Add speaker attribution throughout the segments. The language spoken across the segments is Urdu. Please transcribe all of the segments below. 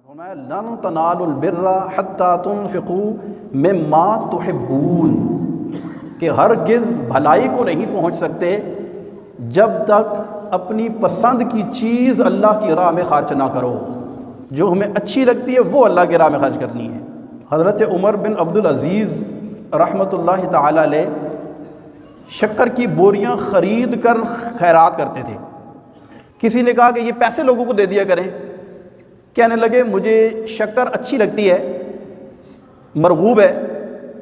Speaker 1: فرمایا لن تنالوا البر حتی تنفقوا مما تحبون، کہ ہرگز بھلائی کو نہیں پہنچ سکتے جب تک اپنی پسند کی چیز اللہ کی راہ میں خرچ نہ کرو۔ جو ہمیں اچھی لگتی ہے وہ اللہ کی راہ میں خرچ کرنی ہے۔ حضرت عمر بن عبدالعزیز رحمۃ اللہ تعالی علیہ شکر کی بوریاں خرید کر خیرات کرتے تھے۔ کسی نے کہا کہ یہ پیسے لوگوں کو دے دیا کریں۔ کہنے لگے مجھے شکر اچھی لگتی ہے، مرغوب ہے،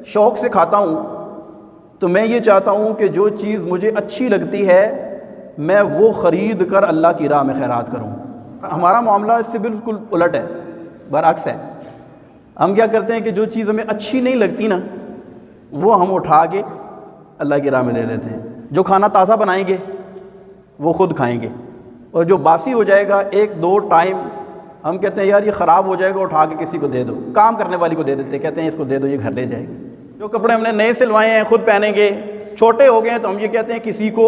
Speaker 1: شوق سے کھاتا ہوں، تو میں یہ چاہتا ہوں کہ جو چیز مجھے اچھی لگتی ہے میں وہ خرید کر اللہ کی راہ میں خیرات کروں۔ ہمارا معاملہ اس سے بالکل الٹ ہے، برعکس ہے۔ ہم کیا کرتے ہیں کہ جو چیز ہمیں اچھی نہیں لگتی نا وہ ہم اٹھا کے اللہ کی راہ میں دے دیتے ہیں۔ جو کھانا تازہ بنائیں گے وہ خود کھائیں گے، اور جو باسی ہو جائے گا ایک دو ٹائم ہم کہتے ہیں یار یہ خراب ہو جائے گا، اٹھا کے کسی کو دے دو، کام کرنے والی کو دے دیتے، کہتے ہیں اس کو دے دو یہ گھر لے جائے گی۔ جو کپڑے ہم نے نئے سلوائے ہیں خود پہنیں گے، چھوٹے ہو گئے ہیں تو ہم یہ کہتے ہیں کسی کو۔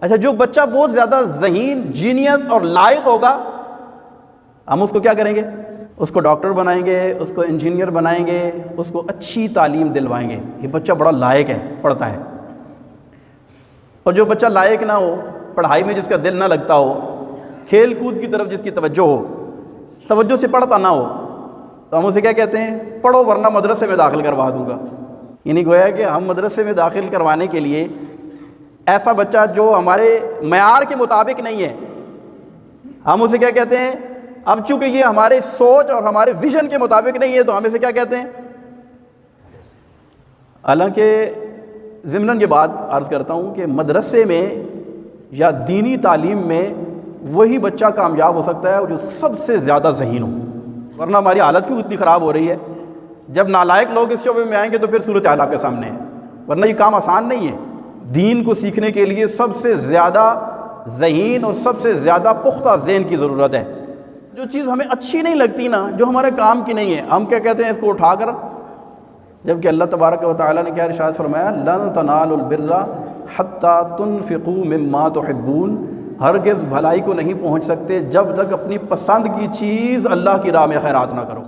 Speaker 1: اچھا جو بچہ بہت زیادہ ذہین، جینیس اور لائق ہوگا ہم اس کو کیا کریں گے؟ اس کو ڈاکٹر بنائیں گے، اس کو انجینئر بنائیں گے، اس کو اچھی تعلیم دلوائیں گے، یہ بچہ بڑا لائق ہے، پڑھتا ہے۔ اور جو بچہ لائق نہ ہو، پڑھائی میں جس کا دل نہ لگتا ہو، کھیل کود کی طرف جس کی توجہ ہو، توجہ سے پڑھتا نہ ہو، تو ہم اسے کیا کہتے ہیں؟ پڑھو ورنہ مدرسے میں داخل کروا دوں گا۔ یعنی گویا کہ ہم مدرسے میں داخل کروانے کے لیے ایسا بچہ جو ہمارے معیار کے مطابق نہیں ہے، ہم اسے کیا کہتے ہیں؟ اب چونکہ یہ ہمارے سوچ اور ہمارے ویژن کے مطابق نہیں ہے تو ہم اسے کیا کہتے ہیں؟ حالانکہ ضمناً یہ بات عرض کرتا ہوں کہ مدرسے میں یا دینی تعلیم میں وہی بچہ کامیاب ہو سکتا ہے جو سب سے زیادہ ذہین ہو، ورنہ ہماری حالت کیوں اتنی خراب ہو رہی ہے؟ جب نالائق لوگ اس شعبے میں آئیں گے تو پھر صورتحال آپ کے سامنے ہے، ورنہ یہ کام آسان نہیں ہے۔ دین کو سیکھنے کے لیے سب سے زیادہ ذہین اور سب سے زیادہ پختہ ذہن کی ضرورت ہے۔ جو چیز ہمیں اچھی نہیں لگتی نا، جو ہمارے کام کی نہیں ہے، ہم کیا کہتے ہیں؟ اس کو اٹھا کر، جبکہ اللہ تبارک و تعالیٰ نے کیا ارشاد فرمایا؟ لن تنالوا البر حتی تنفقوا مما تحبون، ہرگز بھلائی کو نہیں پہنچ سکتے جب تک اپنی پسند کی چیز اللہ کی راہ میں خیرات نہ کرو۔